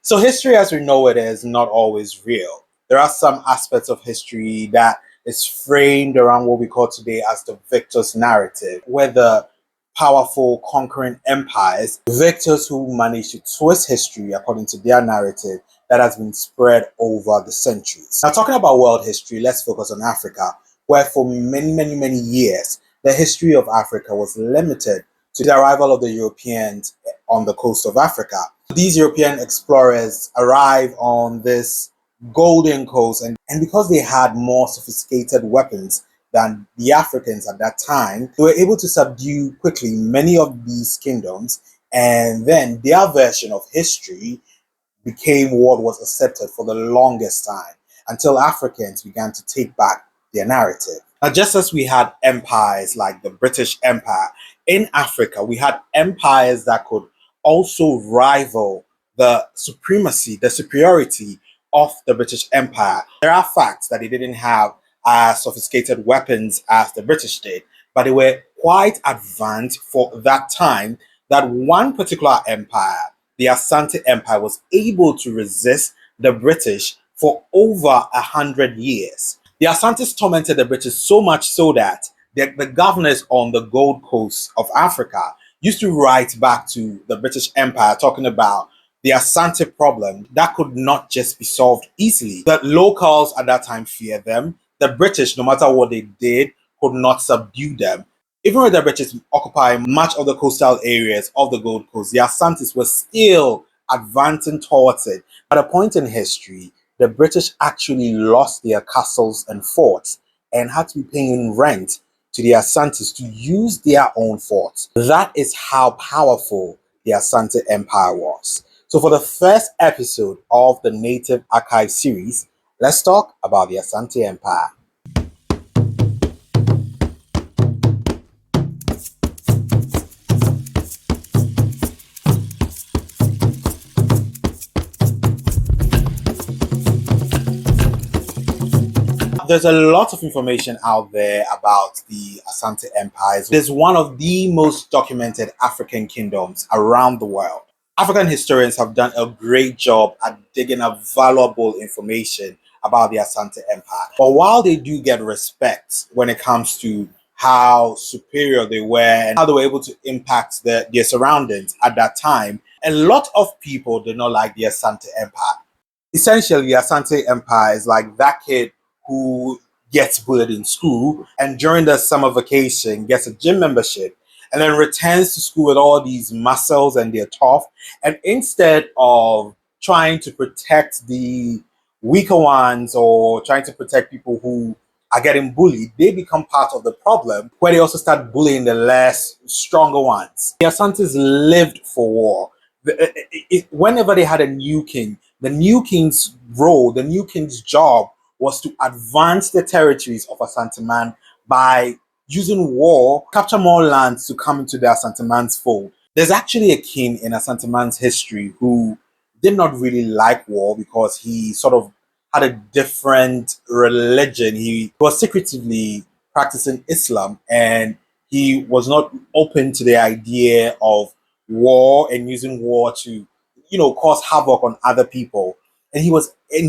So history as we know it is not always real. There are some aspects of history that is framed around what we call today as the victor's narrative, where the powerful conquering empires, victors who manage to twist history according to their narrative that has been spread over the centuries. Now, talking about world history, let's focus on Africa, where for many years, the history of Africa was limited to the arrival of the Europeans on the coast of Africa. These European explorers arrive on this golden coast, and because they had more sophisticated weapons than the Africans at that time, they were able to subdue quickly many of these kingdoms, and then their version of history became what was accepted for the longest time until Africans began to take back their narrative. Now, just as we had empires like the British Empire in Africa, we had empires that could also rival the supremacy, the superiority of the British Empire. There are facts that they didn't have as sophisticated weapons as the British did, but they were quite advanced for that time that one particular empire, the Asante Empire, was able to resist the British for over 100 years. The Asantes tormented the British so much so that the governors on the Gold Coast of Africa used to write back to the British Empire talking about the Asante problem that could not just be solved easily. The locals at that time feared them. The British, no matter what they did, could not subdue them. Even with the British occupying much of the coastal areas of the Gold Coast, the Asantes were still advancing towards it. At a point in history, the British actually lost their castles and forts and had to be paying rent to the Asantes to use their own forts. That is how powerful the Asante Empire was. So for the first episode of the Native Archive series, let's talk about the Asante Empire. There's a lot of information out there about the Asante Empires. It's one of the most documented African kingdoms around the world. African historians have done a great job at digging up valuable information about the Asante Empire. But while they do get respect when it comes to how superior they were and how they were able to impact their surroundings at that time, a lot of people did not like the Asante Empire. Essentially, the Asante Empire is like that kid who gets bullied in school and during the summer vacation gets a gym membership and then returns to school with all these muscles and they're tough. And instead of trying to protect the weaker ones or trying to protect people who are getting bullied, they become part of the problem where they also start bullying the less stronger ones. The Asantes lived for war. Whenever they had a new king, the new king's role, the new king's job was to advance the territories of Asanteman by using war, capture more lands to come into the Asanteman's fold. There's actually a king in Asanteman's history who did not really like war because he sort of had a different religion. He was secretively practicing Islam and he was not open to the idea of war and using war to, cause havoc on other people. And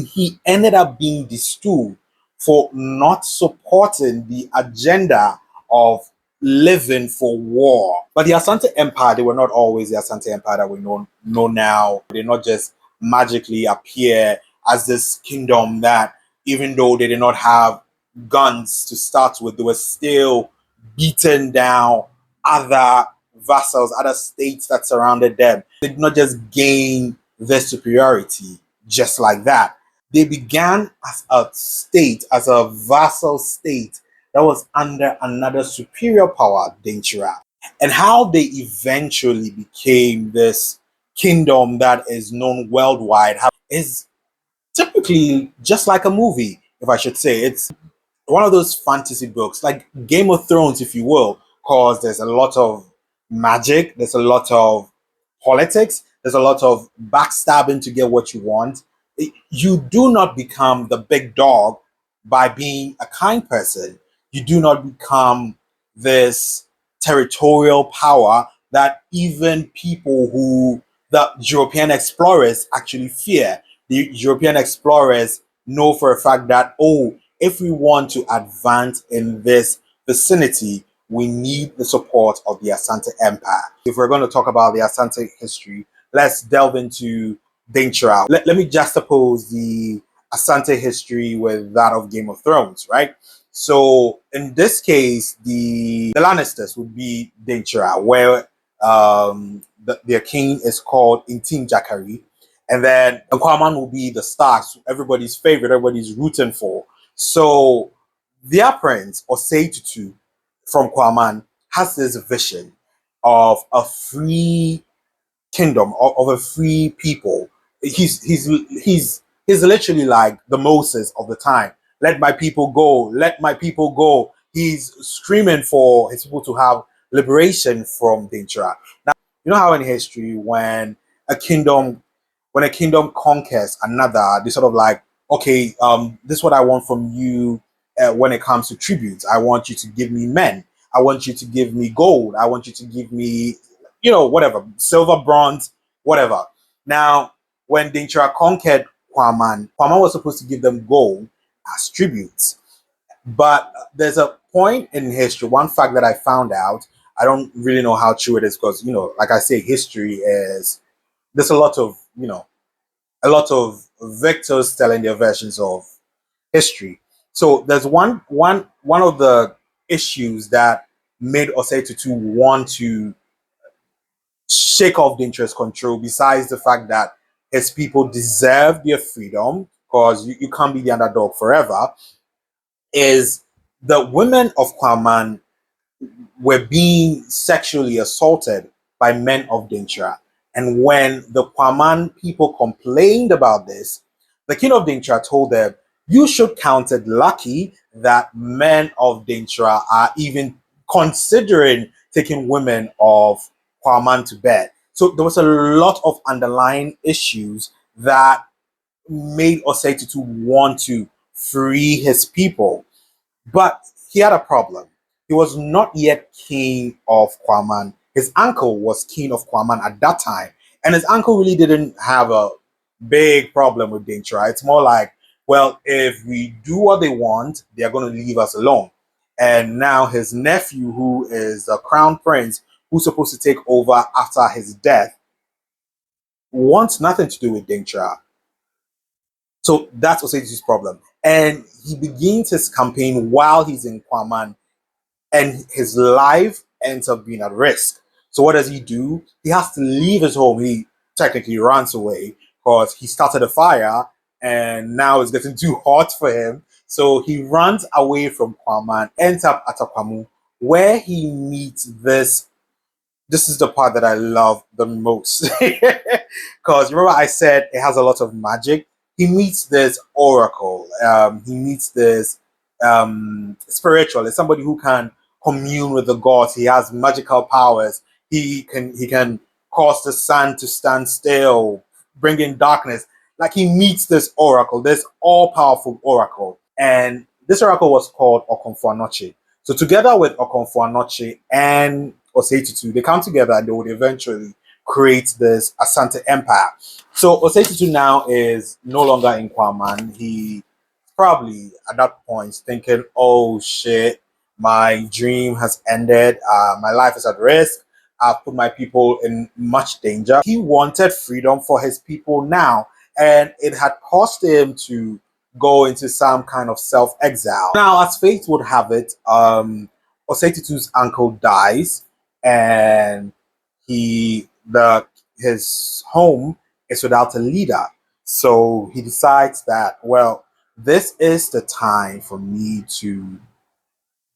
he ended up being destood for not supporting the agenda of living for war. But the Asante Empire, they were not always the Asante Empire that we know now. They not just magically appear as this kingdom that, even though they did not have guns to start with, they were still beaten down other vassals, other states that surrounded them. They did not just gain their superiority just like that. They began as a state, as a vassal state that was under another superior power, Denchira. And how they eventually became this kingdom that is known worldwide is typically just like a movie, if I should say. It's one of those fantasy books, like Game of Thrones, if you will, because there's a lot of magic, there's a lot of politics, there's a lot of backstabbing to get what you want. You do not become the big dog by being a kind person. You do not become this territorial power that even people who the European explorers actually fear. The European explorers know for a fact that, oh, if we want to advance in this vicinity, we need the support of the Asante Empire. If we're going to talk about the Asante history, let's delve into Dintra. Let me juxtapose the Asante history with that of Game of Thrones, right? So in this case, the Lannisters would be Dintra, where their king is called Intim Jakari. And then Aquaman will be the Starks, everybody's favorite, everybody's rooting for. So their prince, Osei Tutu, from Kwaman, has this vision of a free kingdom, of a free people. He's literally like the Moses of the time. Let my people go, let my people go. He's screaming for his people to have liberation from danger. Now, you know how in history a kingdom when a kingdom conquers another, they sort of like, okay, this is what I want from you when it comes to tributes. I want you to give me men. I want you to give me gold. I want you to give me, whatever, silver, bronze, whatever. Now, when Dintra conquered Kwaman was supposed to give them gold as tributes. But there's a point in history, one fact that I found out, I don't really know how true it is because, like I say, history is, there's a lot of victors telling their versions of history. So there's one of the issues that made Osei Tutu want to shake off the interest control, besides the fact that his people deserve their freedom, because you can't be the underdog forever, is the women of Kwaman were being sexually assaulted by men of Dintra. And when the Kwaman people complained about this, the king of Dintra told them, you should count it lucky that men of Dintra are even considering taking women of Kwaman to bed. So there was a lot of underlying issues that made Osei Tutu want to free his people. But he had a problem. He was not yet king of Kwaman. His uncle was king of Kwaman at that time. And his uncle really didn't have a big problem with Dintra. It's more like, well, if we do what they want, they're going to leave us alone. And now his nephew, who is the crown prince, who's supposed to take over after his death, wants nothing to do with Dintra. So that's Osei's problem. And he begins his campaign while he's in Kwaman, and his life ends up being at risk. So what does he do? He has to leave his home. He technically runs away because he started a fire and now it's getting too hot for him. So he runs away from Kwaman, ends up at Akwamu, where he meets this is the part that I love the most. Because remember, I said it has a lot of magic. He meets this oracle. He meets this spiritualist, somebody who can commune with the gods. He has magical powers. He can cause the sun to stand still, bring in darkness. Like he meets this oracle, this all powerful oracle, and this oracle was called Okonfuanoche. So together with Okonfuanoche and Osei Tutu, they come together and they would eventually create this Asante Empire. So Osei Tutu now is no longer in Kwaman. He probably at that point thinking, oh shit, my dream has ended. My life is at risk. I've put my people in much danger. He wanted freedom for his people now, and it had caused him to go into some kind of self-exile. Now, as fate would have it, Osei Tutu's uncle dies, and his home is without a leader. So he decides that, well, this is the time for me to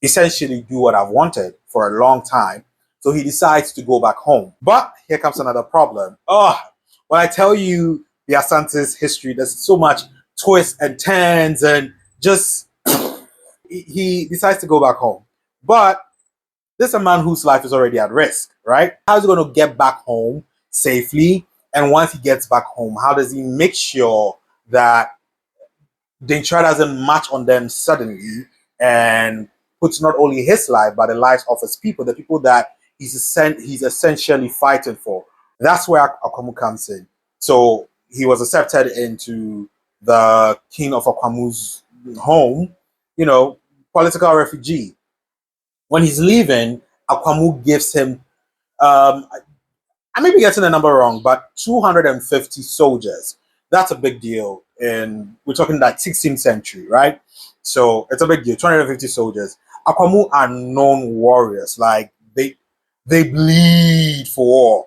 essentially do what I've wanted for a long time. So he decides to go back home. But here comes another problem. Oh, when I tell you the Asante's history, there's so much twists and turns, and just he decides to go back home. But this is a man whose life is already at risk, right? How is he going to get back home safely? And once he gets back home, how does he make sure that Dintra doesn't march on them suddenly and puts not only his life but the lives of his people, the people that he's essentially fighting for? That's where Akwamu comes in. So he was accepted into the king of Akwamu's home, you know, political refugee. When he's leaving, Akwamu gives him, um, I may be getting the number wrong, but 250 soldiers. That's a big deal. And we're talking like 16th century, right? So it's a big deal. 250 soldiers. Akwamu are known warriors. Like they bleed for war.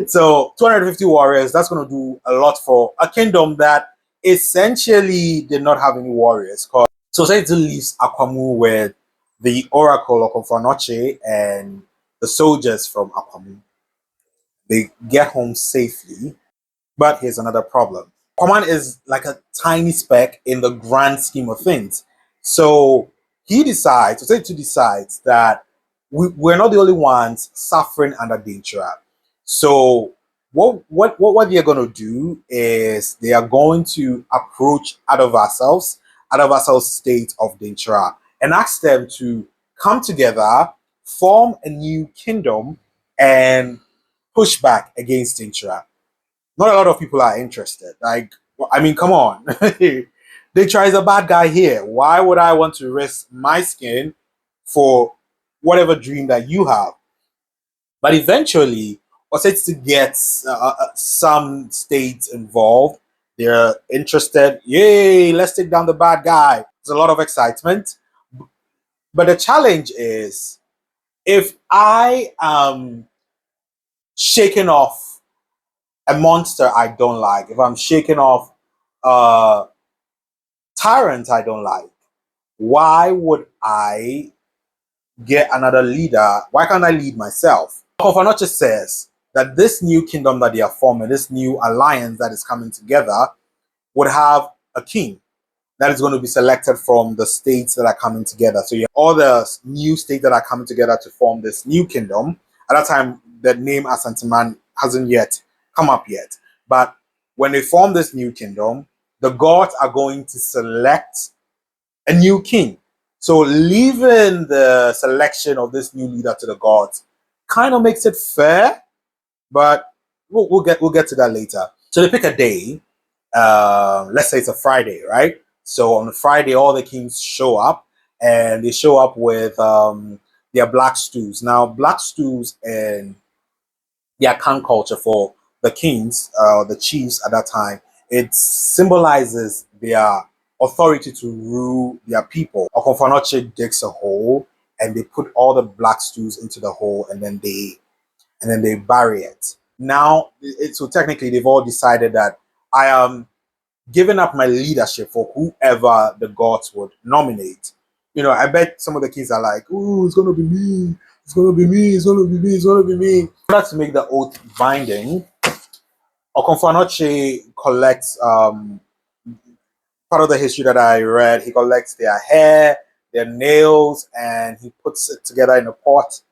So 250 warriors, that's going to do a lot for a kingdom that essentially did not have any warriors. So Saito leaves Akwamu with the oracle of Konfanoche and the soldiers from Akwamu. They get home safely, but here's another problem. Aquaman is like a tiny speck in the grand scheme of things. So he decides, Saito decides that we're not the only ones suffering under danger. So what they're going to do is they are going to approach Adavasal's state of danger, and ask them to come together, form a new kingdom, and push back against danger. Not a lot of people are interested. Like, I mean, come on. Daitra is a bad guy here. Why would I want to risk my skin for whatever dream that you have? But eventually, Ossetsu gets some states involved. They're interested. Yay, let's take down the bad guy. There's a lot of excitement. But the challenge is if I am shaking off a monster I don't like, if I'm shaking off a tyrant I don't like, why would I get another leader? Why can't I lead myself? Kofanoche says that this new kingdom that they are forming, this new alliance that is coming together, would have a king that is going to be selected from the states that are coming together. So you have all the new states that are coming together to form this new kingdom. At that time, the name Asanteman hasn't yet come up yet. But when they form this new kingdom, the gods are going to select a new king. So leaving the selection of this new leader to the gods kind of makes it fair, but we'll get to that later. So they pick a day. Let's say it's a Friday, right? So on Friday, all the kings show up, and they show up with their black stews. Now, black stews and the Akan culture for the kings, the chiefs at that time, it symbolizes their authority to rule their people. Okonfanoche digs a hole, and they put all the black stews into the hole, and then they bury it. Now, so technically, they've all decided that I am giving up my leadership for whoever the gods would nominate. You know, I bet some of the kids are like, "Ooh, it's gonna be me. It's gonna be me. It's gonna be me. It's gonna be me." In order to make the oath binding, Okonfanoche collects part of the history that I read. He collects their hair, their nails, and he puts it together in a pot.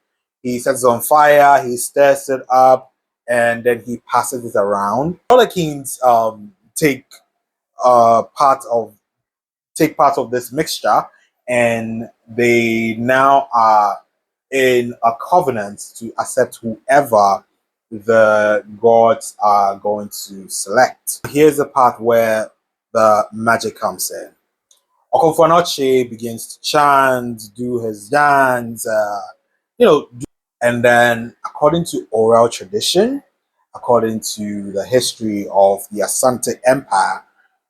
He sets it on fire. He stirs it up, and then he passes it around. All the kings take part of this mixture, and they now are in a covenant to accept whoever the gods are going to select. Here's the part where the magic comes in. Okonfanoche begins to chant, do his dance, and then according to oral tradition, according to the history of the Asante Empire,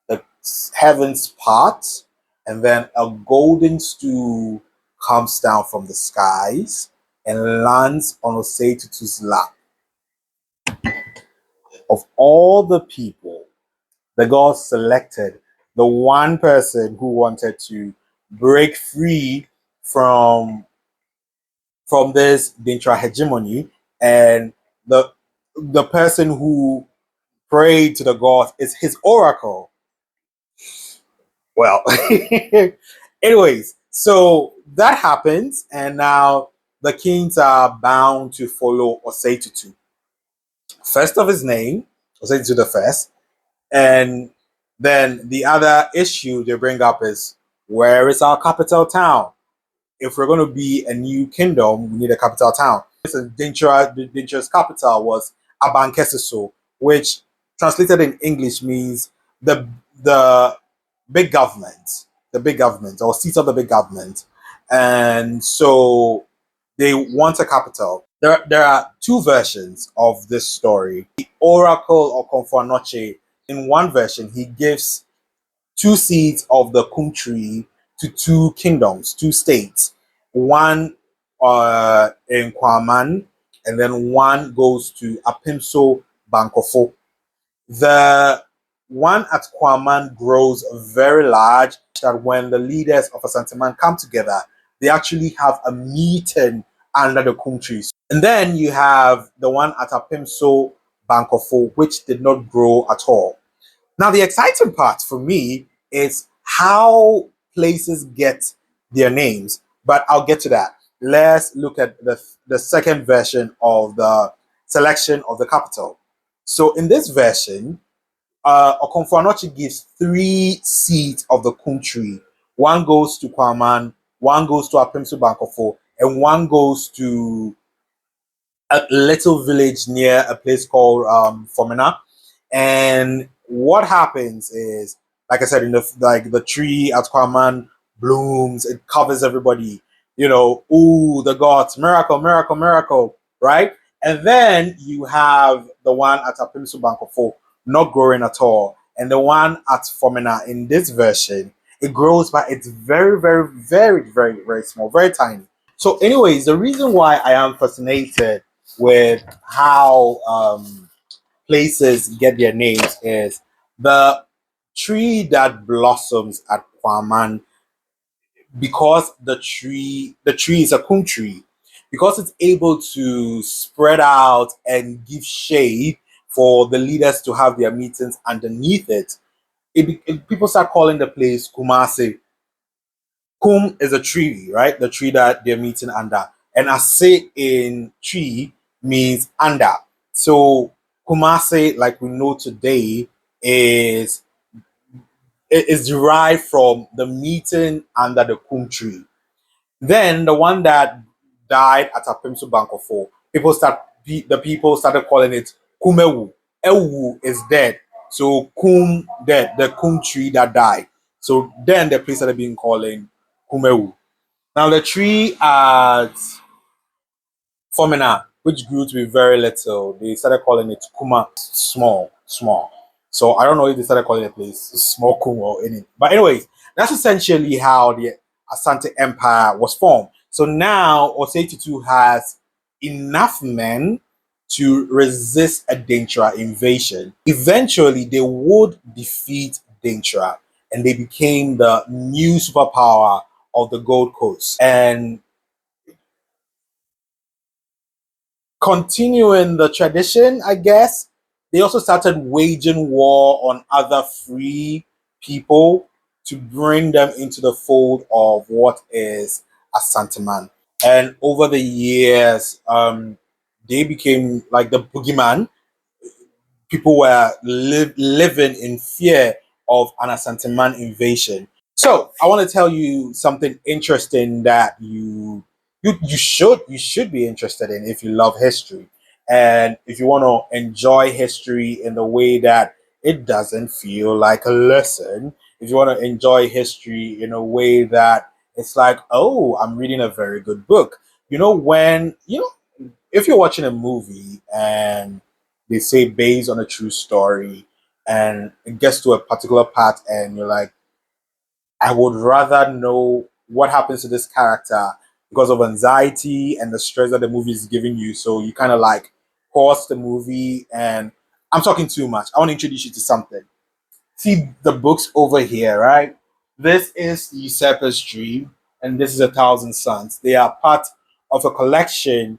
the heavens part, and then a golden stool comes down from the skies and lands on Osetutu's lap. Of all the people, the gods selected the one person who wanted to break free from this Dintra hegemony, and the person who prayed to the gods is his oracle. Well, anyways, so that happens, and now the kings are bound to follow Osetutu. First of his name, Osetutu the first, and then the other issue they bring up is, where is our capital town? If we're going to be a new kingdom, we need a capital town. dangerous capital was Abankesiso, which translated in English means the big government, the big government, or seat of the big government. And so they want a capital. There are two versions of this story. The Oracle or Confuanoche, in one version, he gives two seeds of the kum tree to two kingdoms, two states. One in Kwaman, and then one goes to Apimso Bankofo. The one at Kwaman grows very large that when the leaders of Asanteman come together, they actually have a meeting under the kum trees. And then you have the one at Apimso Bankofo, which did not grow at all. Now, the exciting part for me is how places get their names, but I'll get to that. Let's look at the second version of the selection of the capital. So, in this version, Okonfuanochi gives three seeds of the kum tree. One goes to Kwaman, one goes to Apimsu Bankofo, and one goes to a little village near a place called Fomena. And what happens is, like I said, in the tree at Kwaman blooms, it covers everybody. You know, ooh, the gods, miracle, miracle, miracle, right? And then you have the one at Apimsu Bankofo not growing at all, and the one at Fomena in this version, it grows, but it's very, very, very, very, very small, very tiny. So, anyways, the reason why I am fascinated with how places get their names is the tree that blossoms at Kwaman, because the tree is a kum tree, because it's able to spread out and give shade for the leaders to have their meetings underneath it. People start calling the place Kumase. Kum is a tree, right? The tree that they're meeting under. And ase in tree means under. So Kumase, like we know today, is derived from the meeting under the kum tree. Then the one that died at Apimsu Bankofo, the people started calling it Kumewu. Ewu is dead. So Kum dead, the kum tree that died. So then the place started being calling Kumewu. Now the tree at Fomina, which grew to be very little, they started calling it Kuma, small, small. So I don't know if they started calling the place small Kuma or any. But anyways, that's essentially how the Asante Empire was formed. So now Osei has enough men to resist a Dintra invasion. Eventually, they would defeat Dintra, and they became the new superpower of the Gold Coast. And continuing the tradition, I guess, they also started waging war on other free people to bring them into the fold of what is Asanteman. And over the years, they became like the boogeyman. People were living in fear of an Asanteman invasion. So I want to tell you something interesting that you should be interested in if you love history, and if you want to enjoy history in the way that it doesn't feel like a lesson. If you want to enjoy history in a way that it's like, oh, I'm reading a very good book. If you're watching a movie and they say based on a true story, and it gets to a particular part, and you're like, I would rather know what happens to this character because of anxiety and the stress that the movie is giving you. So you kind of like pause the movie, and I'm talking too much. I want to introduce you to something. See the books over here, right? This is the Usurper's Dream, and this is A Thousand Suns. They are part of a collection,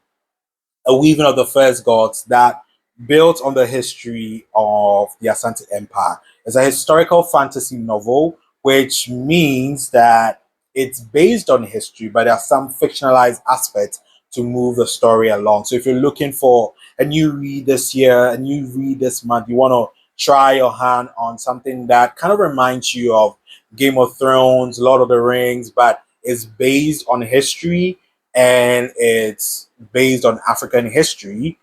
a weaving of the first gods that built on the history of the Asante Empire. It's a historical fantasy novel, which means that it's based on history, but there are some fictionalized aspects to move the story along. So if you're looking for a new read this year, a new read this month, you want to try your hand on something that kind of reminds you of Game of Thrones, Lord of the Rings, but is based on history and it's based on African history,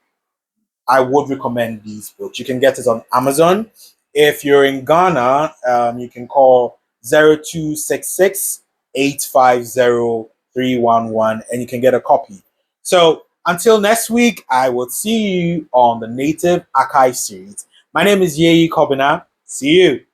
I would recommend these books. You can get it on Amazon. If you're in Ghana, you can call 0266 850 311 and you can get a copy. So until next week, I will see you on the Native Archive series. My name is Yeyi Kobina. See you.